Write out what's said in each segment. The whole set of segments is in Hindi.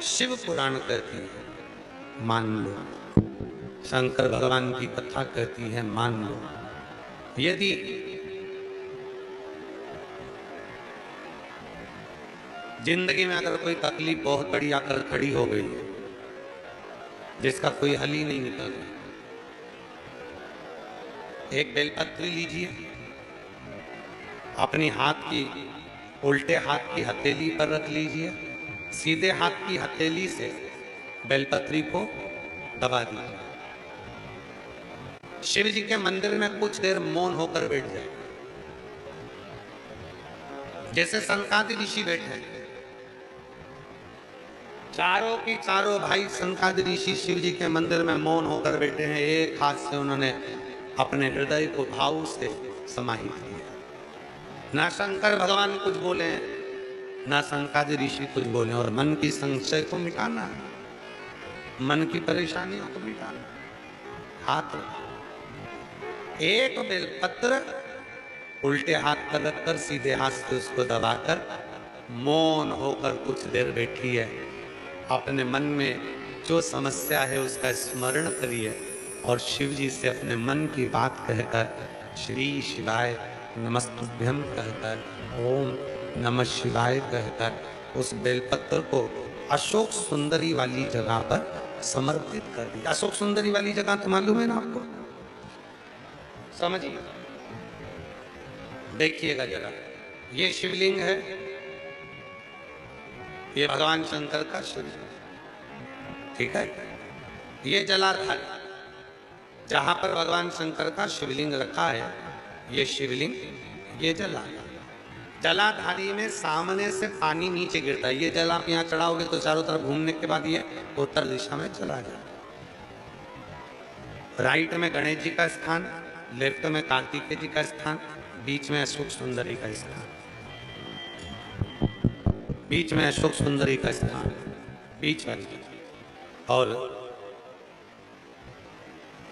शिव पुराण कहती है मान लो, शंकर भगवान की कथा कहती है मान लो। यदि जिंदगी में अगर कोई तकलीफ बहुत बड़ी आकर खड़ी हो गई है जिसका कोई हल ही नहीं निकल रहा, एक बेलपत्री लीजिए, अपनी हाथ की उल्टे हाथ की हथेली पर रख लीजिए, सीधे हाथ की हथेली से बेलपत्री को दबा दीजिए। शिव जी के मंदिर में कुछ देर मौन होकर बैठ जाए, जैसे सनकादि ऋषि बैठे हैं। चारों की चारों भाई सनकादि ऋषि शिव जी के मंदिर में मौन होकर बैठे हैं। एक हाथ से उन्होंने अपने हृदय को भाव से समाहित किया। ना शंकर भगवान कुछ बोले, ना सनकादि ऋषि कुछ बोले, और मन की संशय को मिटाना है, मन की परेशानियों को मिटाना। हाथ एक बेलपत्र उल्टे हाथ पर रखकर सीधे हाथ से उसको दबाकर मौन होकर कुछ देर बैठी है। अपने मन में जो समस्या है उसका स्मरण करिए और शिव जी से अपने मन की बात कहकर श्री शिवाय नमस्तुभ्यम कहकर, ओम नमः शिवाय कहकर उस बेलपत्र को अशोक सुंदरी वाली जगह पर समर्पित कर दिया। अशोक सुंदरी वाली जगह तो मालूम है ना आपको, समझिए, देखिएगा जरा। ये शिवलिंग है, ये भगवान शंकर का शिवलिंग, ठीक है। ये जलाधार जहां पर भगवान शंकर का शिवलिंग रखा है, ये शिवलिंग, ये जलाधारी में सामने से पानी नीचे गिरता है। ये जल आप यहाँ चढ़ाओगे तो चारों तरफ घूमने के बाद ये उत्तर दिशा में चला जाए। राइट में गणेश जी का स्थान, लेफ्ट में कार्तिकेय जी का स्थान, बीच में अशोक सुंदरी का स्थान, बीच में अशोक सुंदरी का स्थान, बीच वाली। और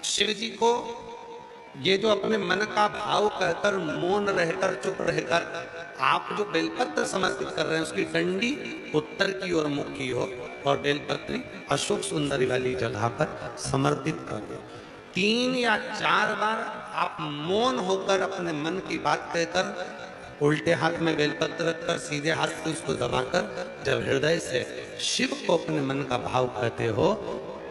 शिव जी को ये जो अपने मन का भाव कहकर मौन रहकर चुप रहकर आप जो बेलपत्र समर्पित कर रहे हैं उसकी डंडी उत्तर की ओर मुख की हो और बेलपत्री अशोक सुंदरी वाली जगह पर समर्पित कर दो। 3 या 4 बार आप मौन होकर अपने मन की बात कहकर उल्टे हाथ में बेलपत्र रखकर सीधे हाथ से उसको दबाकर जब हृदय से शिव को अपने मन का भाव कहते हो,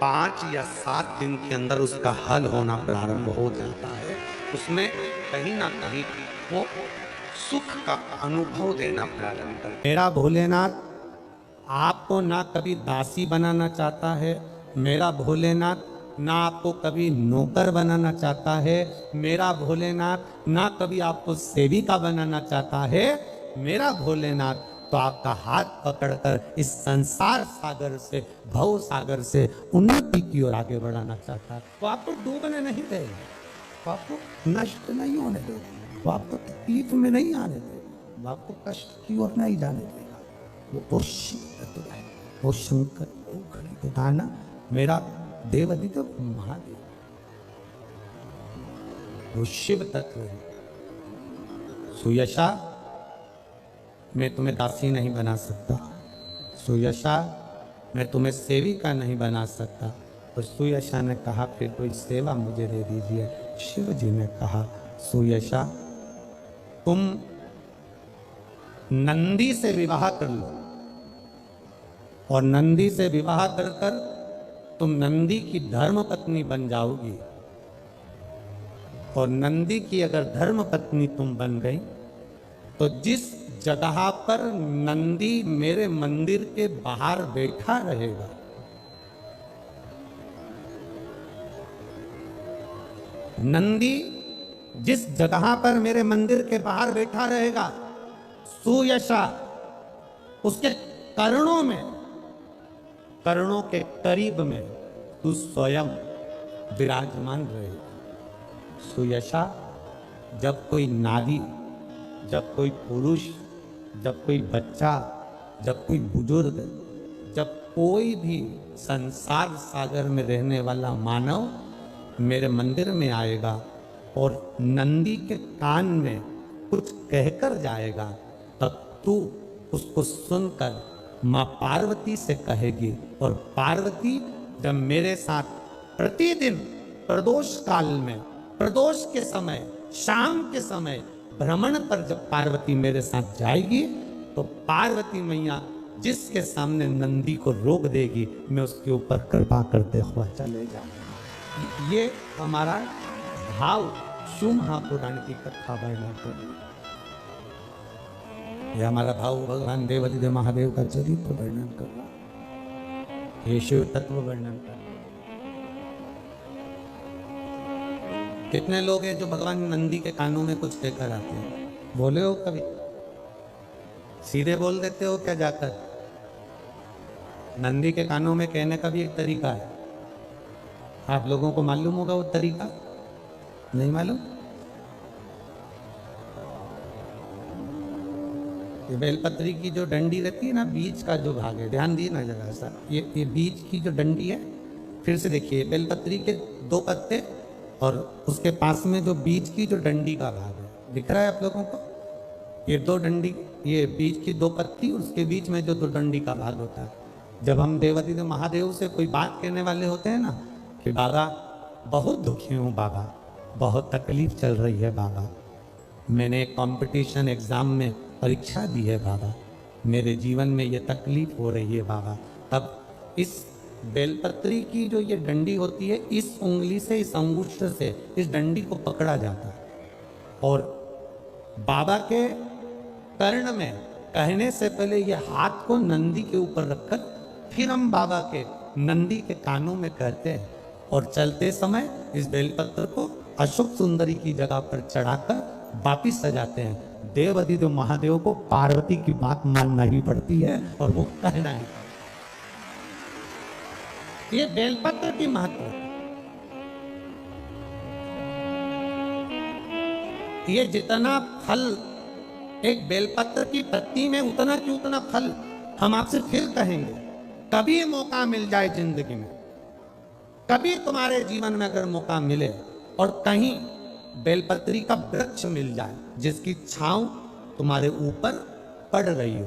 5 या 7 दिन के अंदर उसका हल होना प्रारंभ हो जाता है। उसमें कहीं ना कहीं वो सुख का अनुभव देना प्रारंभ कर। मेरा भोलेनाथ आपको ना कभी दासी बनाना चाहता है, मेरा भोलेनाथ ना आपको कभी नौकर बनाना चाहता है, मेरा भोलेनाथ ना कभी आपको सेविका बनाना चाहता है। मेरा भोलेनाथ तो आपका हाथ पकड़कर इस संसार सागर से, भव सागर से उन्नति की ओर आगे बढ़ाना चाहता है। वो आपको डूबने नहीं देगा, वो आपको नष्ट नहीं होने देगा, वो आपको तकलीफ में नहीं आने देगा, वो आपको कष्ट की ओर नहीं जाने देगा। वो शिव तत्व है, वो शंकर, वो गणित, मेरा देवादिदेव महादेव, वो शिव तत्व है। सुयशा, मैं तुम्हें दासी नहीं बना सकता, सुयशा मैं तुम्हें सेविका नहीं बना सकता। तो सुयशा ने कहा फिर कोई सेवा मुझे दे दीजिए। शिव जी ने कहा सुयशा तुम नंदी से विवाह कर लो, और नंदी से विवाह कर कर तुम नंदी की धर्म पत्नी बन जाओगी। और नंदी की अगर धर्म पत्नी तुम बन गई तो जिस जगह पर नंदी मेरे मंदिर के बाहर बैठा रहेगा, नंदी जिस जगह पर मेरे मंदिर के बाहर बैठा रहेगा, सुयशा उसके कर्णों में, कर्णों के करीब में तू स्वयं विराजमान रहेगा। सुयशा जब कोई नारी, जब कोई पुरुष, जब कोई बच्चा, जब कोई बुजुर्ग, जब कोई भी संसार सागर में रहने वाला मानव मेरे मंदिर में आएगा और नंदी के कान में कुछ कहकर जाएगा, तब तू उसको सुनकर माँ पार्वती से कहेगी। और पार्वती जब मेरे साथ प्रतिदिन प्रदोष काल में, प्रदोष के समय, शाम के समय भ्रमण पर जब पार्वती मेरे साथ जाएगी, तो पार्वती मैया जिसके सामने नंदी को रोक देगी, मैं उसके ऊपर कृपा करते हुए चले जाऊंगा। ये हमारा भाव शिव महापुराण की कथा वर्णन कर रही है। ये हमारा भाव भगवान देवादिदेव महादेव का चरित्र वर्णन कर रहा है, ये शिव तत्व वर्णन कर रहा है। कितने लोग हैं जो भगवान नंदी के कानों में कुछ कहकर आते हैं? बोले हो कभी? सीधे बोल देते हो क्या जाकर? नंदी के कानों में कहने का भी एक तरीका है। आप लोगों को मालूम होगा वो तरीका? नहीं मालूम? ये बेलपत्री की जो डंडी रहती है ना, बीच का जो भाग है, ध्यान दिए ना जरा सा, ये बीच की जो डंडी है, फिर से देखिए, बेलपत्री के 2 पत्ते और उसके पास में जो बीच की जो डंडी का भाग है, दिख रहा है आप लोगों को? ये 2 डंडी, ये बीच की 2 पत्ती, उसके बीच में जो 2 डंडी का भाग होता है। जब हम देवादिदेव महादेव से कोई बात कहने वाले होते हैं ना कि बाबा बहुत दुखी हूँ, बाबा बहुत तकलीफ चल रही है, बाबा मैंने एक कंपटीशन एग्जाम में परीक्षा दी है, बाबा मेरे जीवन में ये तकलीफ हो रही है, बाबा, तब इस बेलपत्री की जो ये डंडी होती है, इस उंगली से, इस अंगुष्ठ से इस डंडी को पकड़ा जाता है और बाबा के कर्ण में कहने से पहले ये हाथ को नंदी के ऊपर रखकर फिर हम बाबा के नंदी के कानों में कहते हैं और चलते समय इस बेलपत्र को अशोक सुंदरी की जगह पर चढ़ाकर वापिस सजाते हैं। देवादिदेव महादेव को पार्वती की बात मानना ही पड़ती है और वो कहना ही। ये बेलपत्र की महत्व है। ये जितना फल एक बेलपत्र की पत्ती में, उतना की उतना फल। हम आपसे फिर कहेंगे, कभी मौका मिल जाए जिंदगी में, कभी तुम्हारे जीवन में अगर मौका मिले और कहीं बेलपत्री का वृक्ष मिल जाए जिसकी छांव तुम्हारे ऊपर पड़ रही हो,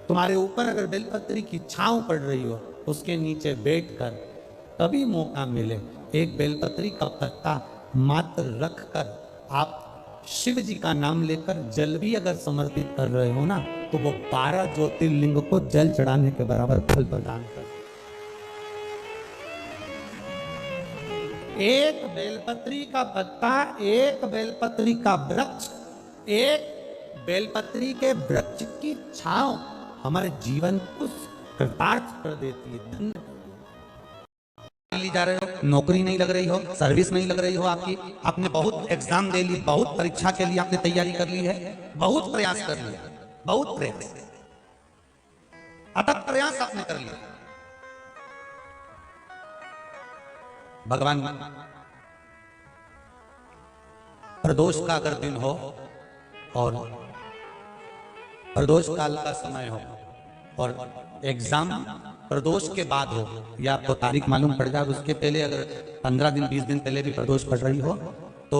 तुम्हारे ऊपर अगर बेलपत्री की छांव पड़ रही हो, उसके नीचे बैठकर कभी मौका मिले, एक बेलपत्री का पत्ता मात्र रखकर आप शिव जी का नाम लेकर जल भी अगर समर्पित कर रहे हो ना, तो वो 12 ज्योतिर्लिंग को जल चढ़ाने के बराबर फल प्रदान कर। एक बेलपत्री का पत्ता, एक बेलपत्री का वृक्ष, एक बेलपत्री के वृक्ष की छांव हमारे जीवन को कृतार्थ कर देती है, धन्य कर देती है। ली जा रहे हो, नौकरी नहीं लग रही हो, सर्विस नहीं लग रही हो आपकी, आपने बहुत एग्जाम दे ली, बहुत परीक्षा के लिए आपने तैयारी कर ली है, बहुत प्रयास कर लिया, बहुत प्रयास, अथक प्रयास आपने कर लिया। भगवान प्रदोष का अगर दिन हो और प्रदोष काल का समय हो और एग्जाम प्रदोष के बाद हो, या आपको तारीख मालूम पड़ जाए, उसके पहले अगर 15 दिन 20 दिन पहले भी प्रदोष पड़ रही हो, तो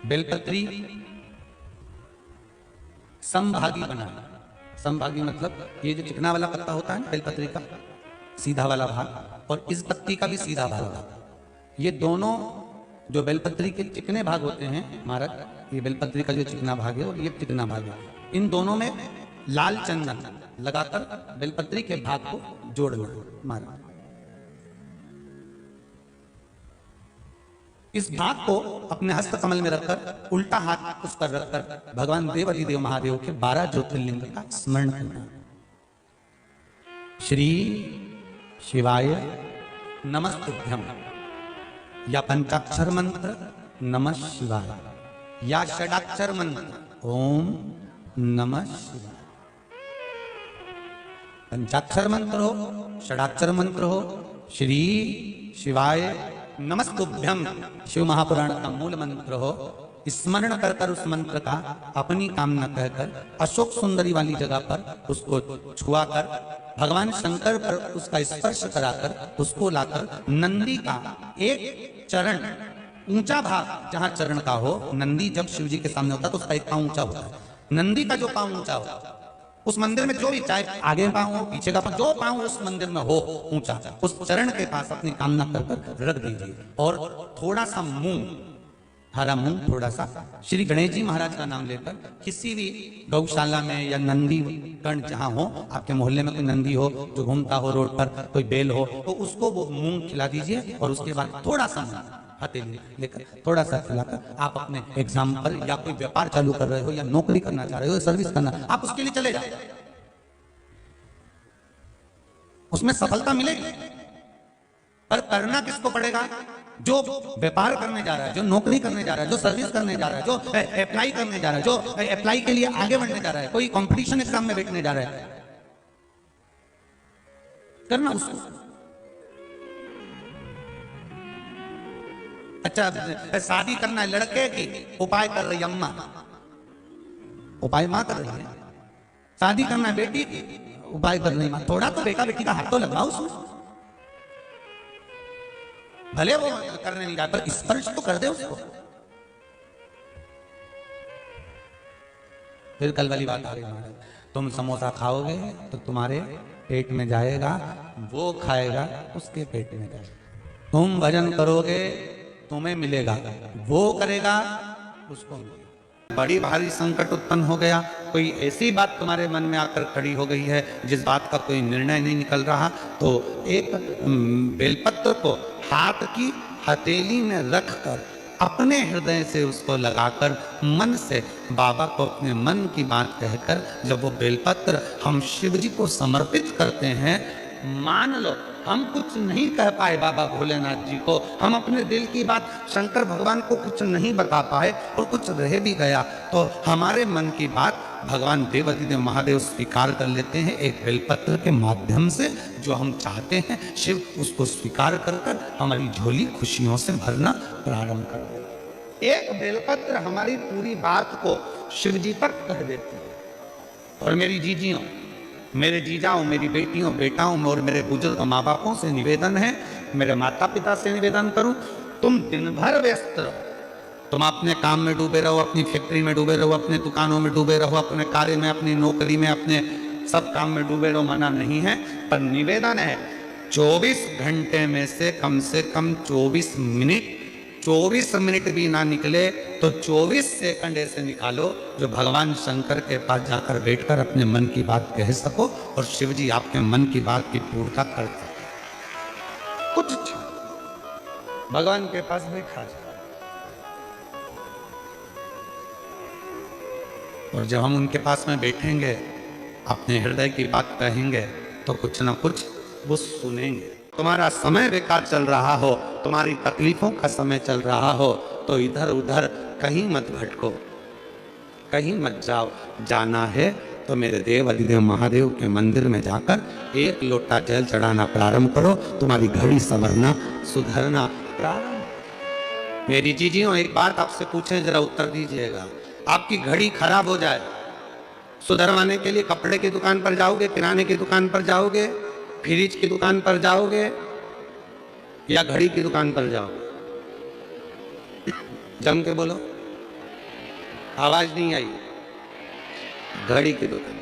बेलपत्री समभागी बना। समभागी मतलब ये जो चिकना वाला पत्ता होता है ना बेलपत्री का, सीधा वाला भाग, और इस पत्ती का भी सीधा भाग होता है। ये दोनों जो बेलपत्री के चिकने भाग होते हैं महाराज, ये बेलपत्री का जो चिकना भाग है और ये चिकना भाग है, इन दोनों में लाल चंदन लगाकर बेलपत्री के भाग को जोड़ लो महाराज। इस भाग को अपने हस्त कमल में रखकर, उल्टा हाथ उस पर रखकर भगवान देवादिदेव महादेव के 12 ज्योतिर्लिंग का स्मरण करना। श्री शिवाय नमस्तुभ्यम, या पंचाक्षर मंत्र नमः शिवाय, या षडाक्षर मंत्र ओम नमः शिवाय। पंचाक्षर मंत्र हो, षडाक्षर मंत्र हो, श्री शिवाय नमस्तुभ्यम शिव महापुराण का मूल मंत्र हो, स्मरण कर कर उस मंत्र का अपनी कामना कहकर अशोक सुंदरी वाली जगह पर उसको छुआकर भगवान शंकर पर उसका स्पर्श कराकर उसको लाकर नंदी का एक चरण, ऊंचा भाग जहां चरण का हो, नंदी जब शिव जी के सामने होता है तो उसका एक पांव ऊंचा होता है, नंदी का जो पांव ऊंचा हो, उस मंदिर में जो भी, चाहे आगे पांव हो पीछे का पांव, जो पांव उस मंदिर में हो ऊंचा, उस चरण के पास अपनी कामना कर रख दीजिए। और थोड़ा सा मूंग, हरा मूंग थोड़ा सा, श्री गणेश जी महाराज का नाम लेकर किसी भी गौशाला में या नंदी गण जहां हो, आपके मोहल्ले में कोई नंदी हो जो घूमता हो रोड पर, कोई बेल हो, तो उसको वो मूंग खिला दीजिए। और उसके बाद थोड़ा सा हथेली लेकर थोड़ा सा खिलाकर आप अपने एग्जाम पर या कोई व्यापार चालू कर रहे हो या नौकरी करना चाह रहे हो, सर्विस करना, आप उसके लिए चले जाओ, उसमें सफलता मिलेगी। पर करना किसको पड़ेगा? जो व्यापार करने जा रहा है, जो नौकरी करने जा रहा है, जो सर्विस करने जा रहा है, जो अप्लाई करने जा रहा है, जो अप्लाई के लिए आगे बढ़ने जा रहा है, कोई कंपटीशन एग्जाम में बैठने जा रहा है, करना उसको। अच्छा, शादी करना है लड़के की, उपाय कर रही अम्मा, उपाय मां कर रही है। शादी करना है बेटी की, उपाय कर रही मां। थोड़ा तो बेटा बेटी का हाथ तो लगवाओ उसमें, भले वो करने नहीं जाए पर स्पर्श तो कर दे उसको। फिर कल वाली बात आ गई, तुम समोसा खाओगे तो तुम्हारे पेट में जाएगा, वो खाएगा उसके पेट में जाएगा। तुम भजन करोगे तुम्हें मिलेगा, वो करेगा उसको मिलेगा। बड़ी भारी संकट उत्पन्न हो गया, कोई ऐसी बात तुम्हारे मन में आकर खड़ी हो गई है जिस बात का कोई निर्णय नहीं निकल रहा, तो एक बेलपत्र को हाथ की हथेली में रखकर अपने हृदय से उसको लगाकर मन से बाबा को अपने मन की बात कहकर जब वो बेलपत्र हम शिव जी को समर्पित करते हैं, मान लो हम कुछ नहीं कह पाए बाबा भोलेनाथ जी को, हम अपने दिल की बात शंकर भगवान को कुछ नहीं बता पाए और कुछ रह भी गया, तो हमारे मन की बात भगवान देवाधिदेव महादेव स्वीकार कर लेते हैं एक बेलपत्र के माध्यम से। जो हम चाहते हैं शिव उसको स्वीकार कर कर हमारी झोली खुशियों से भरना प्रारंभ कर देते। एक बेलपत्र हमारी पूरी बात को शिव जी तक कह देती है। और मेरी जीजियों, मेरे जीजाओं, मेरी बेटियों बेटाओं और मेरे बुजुर्ग माँ बापों से निवेदन है, मेरे माता पिता से निवेदन करूं, तुम दिन भर व्यस्त रहो, तुम अपने काम में डूबे रहो, अपनी फैक्ट्री में डूबे रहो, अपने दुकानों में डूबे रहो, अपने कार्य में, अपनी नौकरी में, अपने सब काम में डूबे रहो, मना नहीं है, पर निवेदन है 24 घंटे में से कम 24 मिनट भी ना निकले तो 24 सेकंड ऐसे निकालो जो भगवान शंकर के पास जाकर बैठकर अपने मन की बात कह सको और शिव जी आपके मन की बात की पूर्णता कर सको। कुछ भगवान के पास बैठा जाए और जब हम उनके पास में बैठेंगे, अपने हृदय की बात कहेंगे, तो कुछ ना कुछ वो सुनेंगे। तुम्हारा समय बेकार चल रहा हो, तुम्हारी तकलीफों का समय चल रहा हो, तो इधर उधर कहीं मत भटको, कहीं मत जाओ। जाना है तो मेरे देव अधिदेव महादेव के मंदिर में जाकर एक लोटा जल चढ़ाना प्रारंभ करो, तुम्हारी घड़ी संवरना सुधरना प्रारंभ। मेरी जीजियों, एक बात आपसे पूछें, जरा उत्तर दीजिएगा। आपकी घड़ी खराब हो जाए, सुधरवाने के लिए कपड़े की दुकान पर जाओगे, किराने की दुकान पर जाओगे, फ्रिज की दुकान पर जाओगे या घड़ी की दुकान पर जाओगे? जम के बोलो, आवाज नहीं आई। घड़ी की दुकान।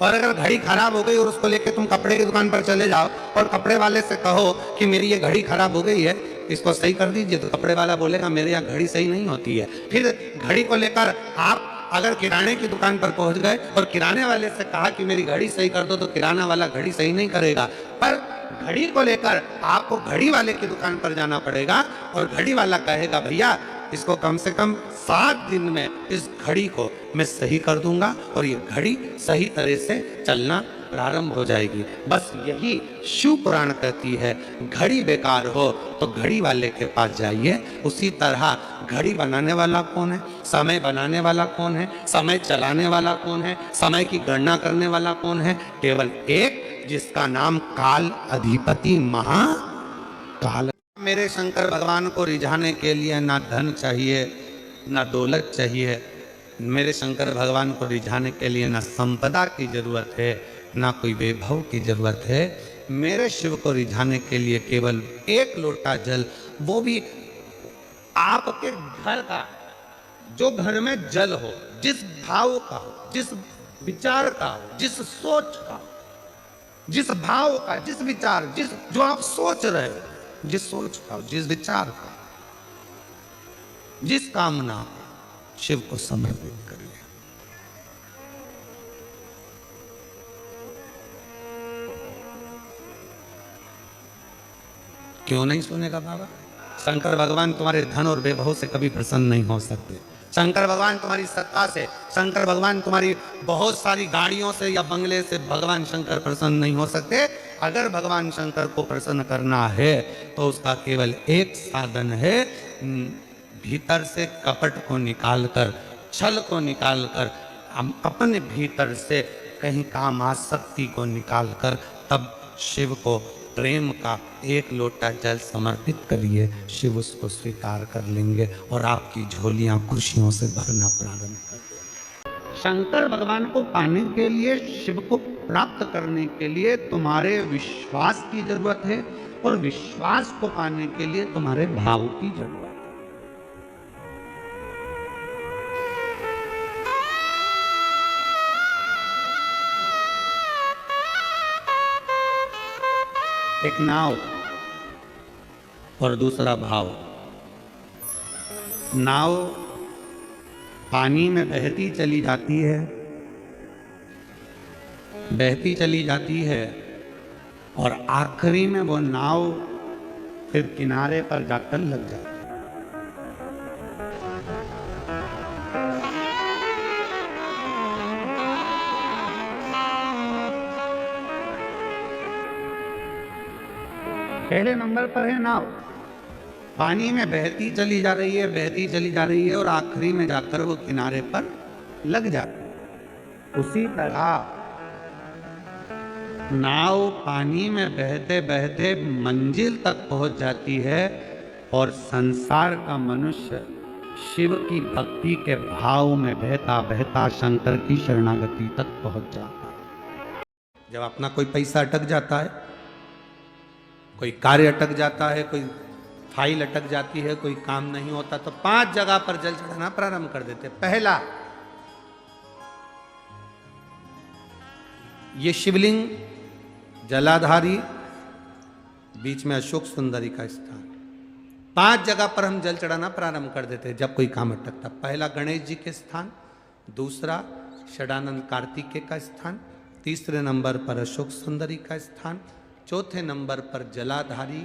और अगर घड़ी खराब हो गई और उसको लेके तुम कपड़े की दुकान पर चले जाओ और कपड़े वाले से कहो कि मेरी ये घड़ी खराब हो गई है, इसको सही कर दीजिए, तो कपड़े वाला बोलेगा मेरे यहाँ घड़ी सही नहीं होती है। फिर घड़ी को लेकर आप अगर किराने की दुकान पर पहुंच गए और किराने वाले से कहा कि मेरी घड़ी सही कर दो, तो किराना वाला घड़ी सही नहीं करेगा। पर घड़ी को लेकर आपको घड़ी वाले की दुकान पर जाना पड़ेगा और घड़ी वाला कहेगा भैया इसको कम से कम 7 दिन में इस घड़ी को मैं सही कर दूंगा और ये घड़ी सही तरह से चलना प्रारंभ हो जाएगी। बस यही शिव पुराण कहती है, घड़ी बेकार हो तो घड़ी वाले के पास जाइए। उसी तरह घड़ी बनाने वाला कौन है, समय बनाने वाला कौन है, समय चलाने वाला कौन है, समय की गणना करने वाला कौन है? केवल एक, जिसका नाम काल अधिपति महाकाल। मेरे शंकर भगवान को रिझाने के लिए ना धन चाहिए, ना दौलत चाहिए। मेरे शंकर भगवान को रिझाने के लिए ना संपदा की जरूरत है, ना कोई वैभव की जरूरत है। मेरे शिव को रिझाने के लिए केवल एक लोटा जल, वो भी आपके घर का, जो घर में जल हो, जिस भाव का हो, जिस विचार का हो, जिस सोच का हो, जिस भाव का, जिस विचार, जिस जो आप सोच रहे हो, जिस सोच का, जिस विचार का, जिस कामना को शिव को समर्पित करिए। क्यों नहीं सुनेगा बाबा? शंकर भगवान तुम्हारे धन और वैभव से कभी प्रसन्न नहीं हो सकते। शंकर भगवान तुम्हारी सत्ता से, शंकर भगवान तुम्हारी बहुत सारी गाड़ियों से या बंगले से भगवान शंकर प्रसन्न नहीं हो सकते। अगर भगवान शंकर को प्रसन्न करना है तो उसका केवल एक साधन है, भीतर से कपट को निकालकर, छल को निकालकर, हम अपने भीतर से कहीं काम आसक्ति को निकालकर तब शिव को प्रेम का एक लोटा जल समर्पित करिए। शिव उसको स्वीकार कर लेंगे और आपकी झोलियां खुशियों से भरना प्रारंभ कर देंगे। शंकर भगवान को पाने के लिए, शिव को प्राप्त करने के लिए तुम्हारे विश्वास की जरूरत है और विश्वास को पाने के लिए तुम्हारे भाव की जरूरत है। एक नाव और दूसरा भाव। नाव पानी में बहती चली जाती है, बहती चली जाती है और आखिरी में वो नाव फिर किनारे पर जाकर लग जाती है। पहले नंबर पर है नाव, पानी में बहती चली जा रही है, बहती चली जा रही है और आखिरी में जाकर वो किनारे पर लग जाती है। उसी तरह नाव पानी में बहते बहते मंजिल तक पहुंच जाती है और संसार का मनुष्य शिव की भक्ति के भाव में बहता बहता शंकर की शरणागति तक पहुंच जाता है। जब अपना कोई पैसा अटक जाता है, कोई कार्य अटक जाता है, कोई फाइल अटक जाती है, कोई काम नहीं होता, तो 5 जगह पर जल चढ़ाना प्रारंभ कर देते। पहला, ये शिवलिंग जलाधारी, बीच में अशोक सुंदरी का स्थान, 5 जगह पर हम जल चढ़ाना प्रारंभ कर देते जब कोई काम अटकता। पहला गणेश जी के स्थान, दूसरा षडानंद कार्तिकेय का स्थान, तीसरे नंबर पर अशोक सुंदरी का स्थान, चौथे नंबर पर जलाधारी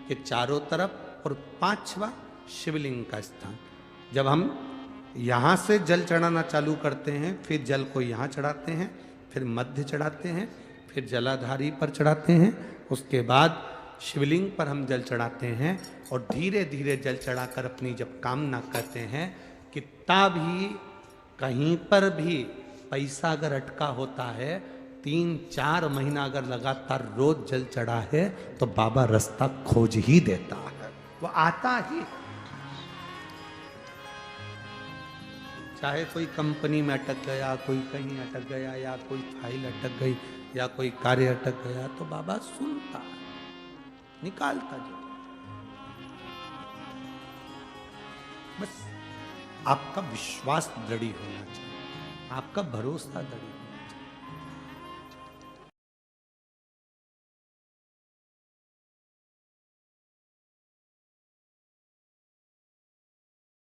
के चारों तरफ और 5वां शिवलिंग का स्थान। जब हम यहाँ से जल चढ़ाना चालू करते हैं, फिर जल को यहाँ चढ़ाते हैं, फिर मध्य चढ़ाते हैं, फिर जलाधारी पर चढ़ाते हैं, उसके बाद शिवलिंग पर हम जल चढ़ाते हैं और धीरे धीरे जल चढ़ाकर अपनी जब कामना करते हैं, कितना भी कहीं पर भी पैसा अगर अटका होता है, 3-4 महीना अगर लगातार रोज जल चढ़ा है तो बाबा रास्ता खोज ही देता है, वो आता ही। चाहे कोई कंपनी में अटक गया, कोई कहीं अटक गया, या कोई फाइल अटक गई, या कोई कार्य अटक गया, तो बाबा सुनता है, निकालता जाता। बस आपका विश्वास दृढ़ होना चाहिए, आपका भरोसा दृढ़।